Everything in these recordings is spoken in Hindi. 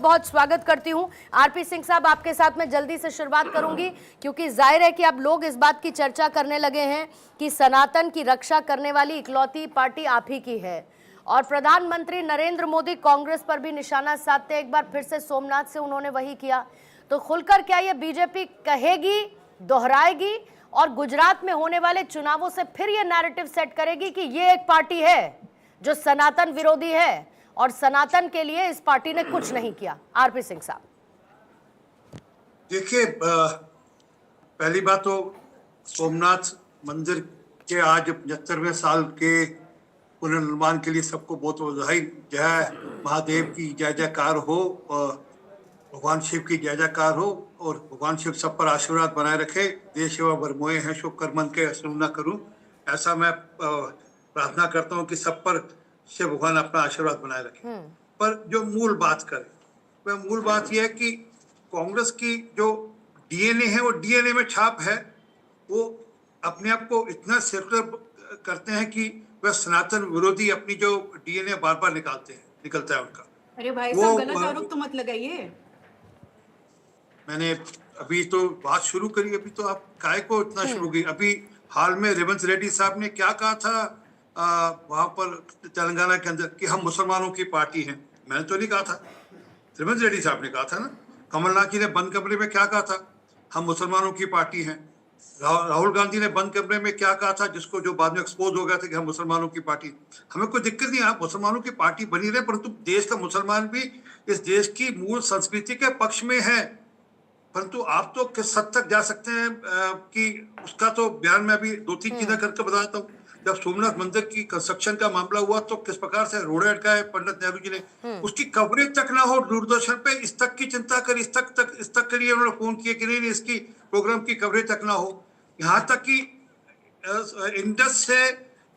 बहुत स्वागत करती हूं। आरपी सिंह साहब, आपके साथ मैं जल्दी से शुरुआत करूंगी क्योंकि जाहिर है कि अब लोग इस बात की चर्चा करने लगे हैं कि सनातन की रक्षा करने वाली इकलौती पार्टी आप ही की है और प्रधानमंत्री नरेंद्र मोदी कांग्रेस पर भी निशाना साधते एक बार फिर से सोमनाथ से उन्होंने वही किया। तो खुलकर क्या ये बीजेपी कहेगी, दोहराएगी और गुजरात में होने वाले चुनावों से फिर ये नैरेटिव सेट करेगी कि ये एक पार्टी है जो सनातन विरोधी है और सनातन के लिए इस पार्टी ने कुछ नहीं किया? आरपी सिंह साहब, देखिए, पहली बात तो सोमनाथ मंदिर के आज 75वें साल के पुनर्निर्माण के लिए सबको बहुत बधाई। जय महादेव की जय जयकार हो और भगवान शिव की जय जयकार हो और भगवान शिव सब पर आशीर्वाद बनाए रखे। देश सेवा बरमोए हैं, शुभ कर्मन के असुर न करूं, ऐसा मैं प्रार्थना करता हूं कि सब पर शिव भगवान अपना आशीर्वाद बनाए रखे। पर जो मूल बात करें, वह मूल बात यह है कि कांग्रेस की जो डीएनए है वो डीएनए में छाप है। वो अपने आप को इतना सेकुलर करते हैं कि वह सनातन विरोधी अपनी जो डीएनए बार बार निकलता है उनका। अरे भाई साहब, गलत आरोप तो मत लगाइए। मैंने अभी तो बात शुरू करी, अभी तो आप काय को इतना शुरू की। अभी हाल में रेवंत रेड्डी साहब ने क्या कहा था वहां पर तेलंगाना के अंदर कि हम मुसलमानों की पार्टी हैं। मैंने तो नहीं कहा था, रेवंत रेड्डी साहब ने कहा था ना। कमलनाथ जी ने बंद कमरे में क्या कहा था? हम मुसलमानों की पार्टी हैं। राहुल गांधी ने बंद कमरे में क्या कहा था, जिसको जो बाद में एक्सपोज हो गया था कि हम मुसलमानों की पार्टी। हमें कोई दिक्कत नहीं, आप मुसलमानों की पार्टी बनी रहे, परंतु देश का मुसलमान भी इस देश की मूल संस्कृति के पक्ष में है। परंतु आप तो किस हद तक जा सकते हैं कि उसका तो बयान में अभी 2-3 चीजें करके बताता हूँ। जब सोमनाथ मंदिर की कंस्ट्रक्शन का मामला हुआ तो किस प्रकार से रोड़े अटकाए पंडित नेहरू जी ने, उसकी कवरेज तक ना हो दूरदर्शन पे, इस तक की चिंता कर, इस तक के लिए उन्होंने फोन किए कि नहीं इसकी प्रोग्राम की कवरेज तक ना हो। यहाँ तक कि इंडस से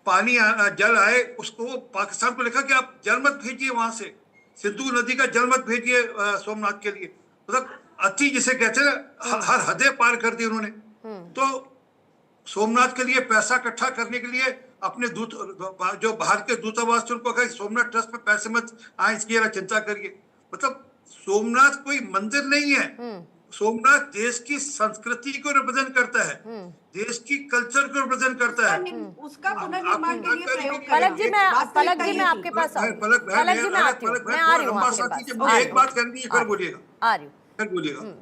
पानी जल आए, उसको पाकिस्तान को लिखा कि आप जल मत भेजिए, वहां से सिंधु नदी का जल मत भेजिए सोमनाथ के लिए। मतलब अति जिसे कहते हैं हर हदें पार कर दी उन्होंने। तो सोमनाथ के लिए पैसा इकट्ठा करने के लिए अपने दूत जो बाहर के दूतावास थे उनको कहा सोमनाथ ट्रस्ट में पैसे मत आए, इसकी चिंता करिए। मतलब सोमनाथ कोई मंदिर नहीं है, सोमनाथ देश की संस्कृति को रिप्रेजेंट करता है, देश की कल्चर को रिप्रेजेंट करता है। उसका पुनर्निर्माण के लिए प्रयोग पलक जी मैं आपके पास मैं आ रही हूँ। एक बात करनी है, फिर बोलिएगा। आ रही हूँ,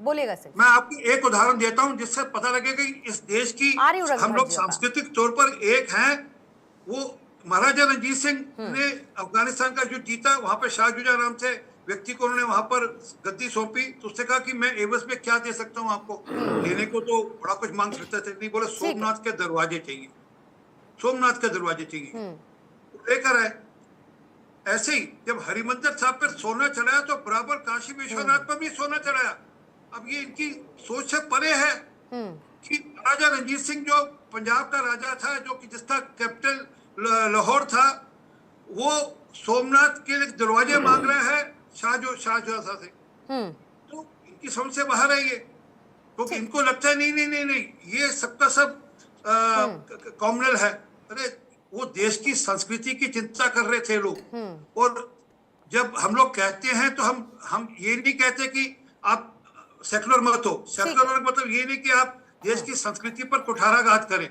बोलिएगा सर। मैं आपको एक उदाहरण देता हूं जिससे पता लगेगा कि इस देश की हम लोग सांस्कृतिक तौर पर एक हैं। वो महाराजा रणजीत सिंह ने अफगानिस्तान का जो जीता, वहां पे शाहजुजा नाम से व्यक्ति को उन्होंने वहां पर गद्दी सौंपी, तो उसने कहा कि मैं एवज में क्या दे सकता हूं आपको। लेने को तो बड़ा कुछ मांग सकते थे, नहीं बोले सोमनाथ के दरवाजे चाहिए, सोमनाथ के दरवाजे चाहिए, लेकर आए। ऐसे ही जब हरिमंदिर साहब पर सोना चढ़ाया तो बराबर काशी विश्वनाथ पर भी सोना चढ़ाया। अब ये इनकी सोच से परे है कि राजा रणजीत सिंह जो पंजाब का राजा था, जो कि जिसका कैपिटल लाहौर था, वो सोमनाथ के लिए दरवाजे मांग रहा है शाहजहां से। तो इनकी समझ से बाहर है ये, क्योंकि इनको लगता है नहीं ये सबका सब कॉमनल है। अरे वो देश की संस्कृति की चिंता कर रहे थे लोग। और जब हम लोग कहते हैं तो हम ये नहीं कहते कि आप सेकुलर मत हो। सेकुलर मतलब ये नहीं कि आप देश की संस्कृति पर कुठाराघात करें।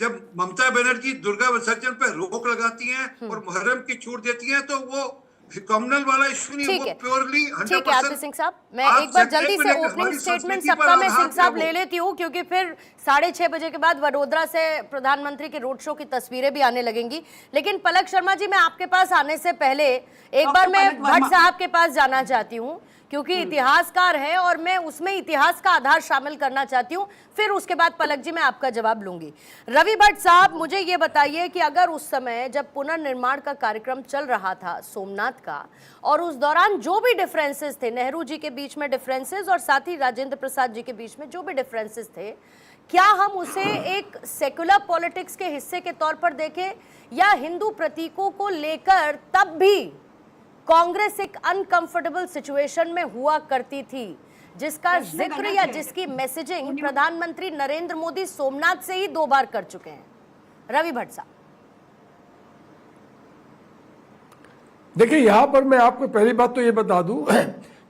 जब ममता बनर्जी दुर्गा विसर्जन पर रोक लगाती हैं और मुहर्रम की छूट देती हैं तो वो कम्युनल वाला इशू नहीं, वो प्योरली 100%। ठीक है आरपी सिंह साहब, मैं एक बार जल्दी से ओपनिंग स्टेटमेंट सबका मैं सिंह साहब ले लेती हूँ क्योंकि फिर 6:30 बजे के बाद वडोदरा से प्रधानमंत्री के रोड शो की तस्वीरें भी आने लगेंगी। लेकिन पलक शर्मा जी, मैं आपके पास आने से पहले एक बार मैं भट्ट साहब के पास जाना चाहती हूँ क्योंकि इतिहासकार है और मैं उसमें इतिहास का आधार शामिल करना चाहती हूँ। फिर उसके बाद पलक जी मैं आपका जवाब लूंगी। रवि भट्ट साहब, मुझे ये बताइए कि अगर उस समय जब पुनर्निर्माण का कार्यक्रम चल रहा था सोमनाथ का और उस दौरान जो भी डिफरेंसेस थे, नेहरू जी के बीच में डिफरेंसेस और साथ ही राजेंद्र प्रसाद जी के बीच में जो भी डिफरेंसेस थे, क्या हम उसे एक सेकुलर पॉलिटिक्स के हिस्से के तौर पर देखें या हिंदू प्रतीकों को लेकर तब भी कांग्रेस एक अनकंफर्टेबल सिचुएशन में हुआ करती थी, जिसका जिक्र या जिसकी मैसेजिंग प्रधानमंत्री नरेंद्र मोदी सोमनाथ से ही 2 बार कर चुके हैं? रवि भट्ट साहब, देखिए, यहां पर मैं आपको पहली बात तो ये बता दूं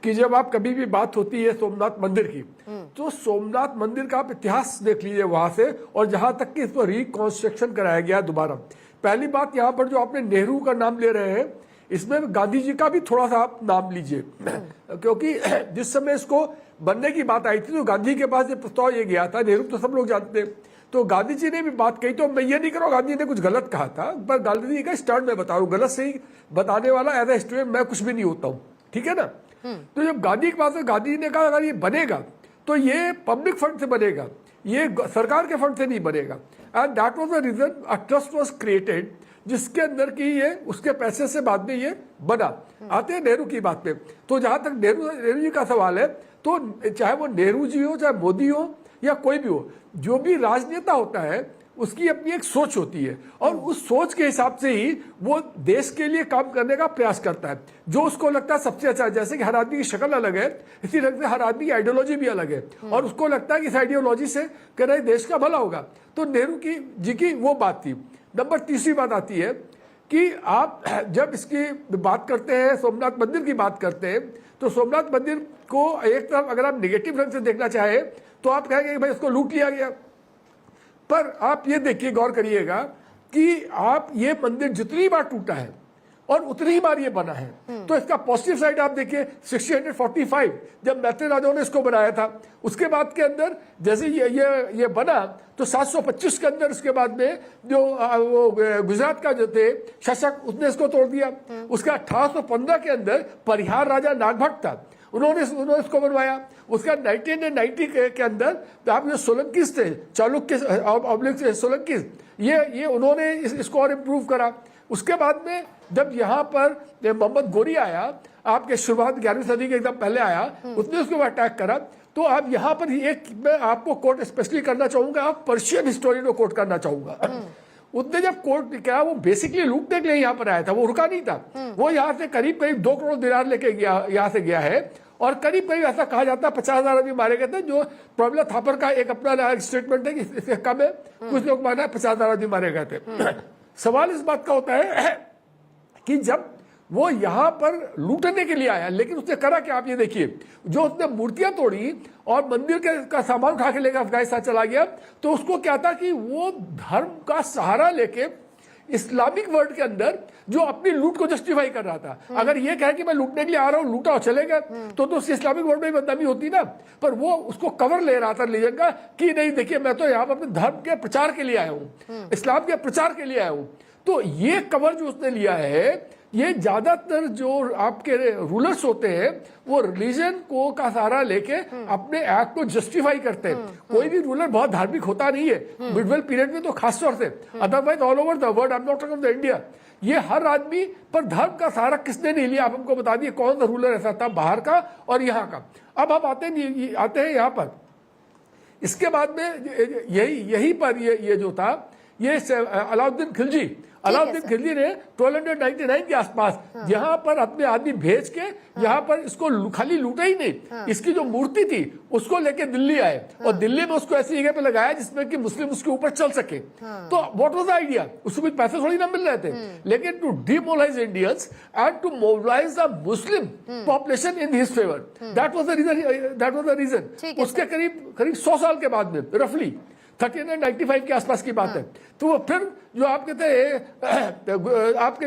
कि जब आप कभी भी बात होती है सोमनाथ मंदिर की, तो सोमनाथ मंदिर का आप इतिहास देख लीजिए वहां से, और जहां तक कि इसको रिकंस्ट्रक्शन कराया गया दोबारा। पहली बात, यहाँ पर जो आपने नेहरू का नाम ले रहे हैं, इसमें गांधी जी का भी थोड़ा सा आप नाम लीजिए, क्योंकि जिस समय इसको बनने की बात आई थी तो गांधी के पास ये प्रस्ताव ये गया था, नेहरू तो सब लोग जानते हैं, तो गांधी जी ने भी बात कही। तो मैं ये नहीं कह रहा हूं गांधी जी ने कुछ गलत कहा था, पर गांधी जी का स्टैंड मैं बता रहा हूँ, गलत सही बताने वाला एज ए स्टूडेंट मैं कुछ भी नहीं होता हूँ, ठीक है ना। तो जब गांधी के पास गांधी जी ने कहा अगर ये बनेगा तो ये पब्लिक फंड से बनेगा, ये सरकार के फंड से नहीं बनेगा, and that was the reason a trust was created, जिसके अंदर की ये उसके पैसे से बाद में ये बना। आते हैं नेहरू की बात पे, तो जहां तक नेहरू जी का सवाल है, तो चाहे वो नेहरू जी हो, चाहे मोदी हो, या कोई भी हो, जो भी राजनेता होता है उसकी अपनी एक सोच होती है, और उस सोच के हिसाब से ही वो देश के लिए काम करने का प्रयास करता है, जो उसको लगता है सबसे अच्छा। जैसे कि हर आदमी की शक्ल अलग है, इसी तरह से हर आदमी की आइडियोलॉजी भी अलग है, और उसको लगता है कि इस आइडियोलॉजी से कर रहे देश का भला होगा। तो नेहरू जी की वो बात थी। नंबर तीसरी बात आती है कि आप जब इसकी बात करते हैं, सोमनाथ मंदिर की बात करते हैं, तो सोमनाथ मंदिर को एक तरफ अगर आप निगेटिव रंग से देखना चाहे तो आप कहेंगे कि भाई इसको लूट लिया गया, पर आप ये देखिए, गौर करिएगा कि आप ये मंदिर जितनी बार टूटा है और उतनी ही बार ये बना है, तो इसका पॉजिटिव साइड आप देखिए। 1645 जब मैत्री राजाओं ने इसको बनाया था, उसके बाद के अंदर जैसे ये बना तो 725 के अंदर उसके बाद में जो वो गुजरात का जो थे शासक, उसने इसको तोड़ दिया। उसका 1815 के अंदर परिहार राजा नागभट्ट था, उन्होंने इसको बनवाया। उसका 1990 के अंदर तो आप जो सोलंकीज थे, चालुक्य सोलंकीज, ये उन्होंने इसको और इम्प्रूव करा। उसके बाद में जब यहाँ पर मोहम्मद गोरी आया, आपके शुरुआत 11वीं सदी के एकदम पहले आया, उसने उसके बाद अटैक करा। तो अब यहाँ पर एक मैं आपको कोट स्पेशली करना चाहूंगा, आप पर्शियन हिस्टोरियन को कोट करना चाहूंगा। उसने जब कोर्ट क्या, वो बेसिकली लूटने के लिए यहाँ पर आया था, वो रुका नहीं था। वो यहाँ से करीब 2 करोड़ दिनार लेके गया, यहाँ से गया है, और करीब ऐसा कहा जाता है 50,000 आदमी मारे गए थे, जो प्रॉब्लम थापर का एक अपना स्टेटमेंट है कि इससे कम है, कुछ लोग माना है 50,000 आदमी मारे गए थे। सवाल इस बात का होता है कि जब वो यहाँ पर लूटने के लिए आया, लेकिन उसने करा क्या, आप ये देखिए, जो उसने मूर्तियां तोड़ी और मंदिर का सामान उठा के लेकर अफगानिस्तान चला गया, तो उसको क्या था कि वो धर्म का सहारा लेके इस्लामिक वर्ल्ड के अंदर जो अपनी लूट को जस्टिफाई कर रहा था। अगर ये कहे कि मैं लूटने के लिए आ रहा हूं, लूटा और चलेगा, तो उसकी इस्लामिक वर्ल्ड में बदनामी होती ना। पर वो उसको कवर ले रहा था लीजन का कि नहीं देखिए, मैं तो यहाँ पर अपने धर्म के प्रचार के लिए आया हूँ, इस्लाम के प्रचार के लिए आया हूँ। तो ये कवर जो उसने लिया है, ये ज्यादातर जो आपके रूलर्स होते हैं वो रिलीजन को का सहारा लेके अपने एक्ट को जस्टिफाई करते हैं। कोई भी रूलर बहुत धार्मिक होता नहीं है मिडवेल पीरियड में, तो खासतौर से, otherwise all over the world, I am not talking of the India, ये हर आदमी पर धर्म का सहारा किसने नहीं लिया। आप हमको बता दिए कौन सा रूलर ऐसा था बाहर का और यहाँ का। अब हम आते हैं यहाँ पर, इसके बाद में यही पर ये जो था, ये अलाउद्दीन खिलजी ने 1299 के आसपास यहाँ पर अपने आदमी भेज के यहाँ पर इसको खाली लूटा ही नहीं, इसकी जो मूर्ति थी उसको लेके दिल्ली आए, और दिल्ली में उसको ऐसी जगह पे लगाया जिसमें कि मुस्लिम उसके ऊपर चल सके। तो व्हाट वाज द आइडिया, उसको कुछ पैसे थोड़ी ना मिल रहे थे, लेकिन to demolish Indians and to mobilise the Muslim population in his favour, that was the reason. उसके करीब 100 साल के बाद में, रफली 1395 के आसपास की बात है। तो वो फिर जो आप कहते हैं आपके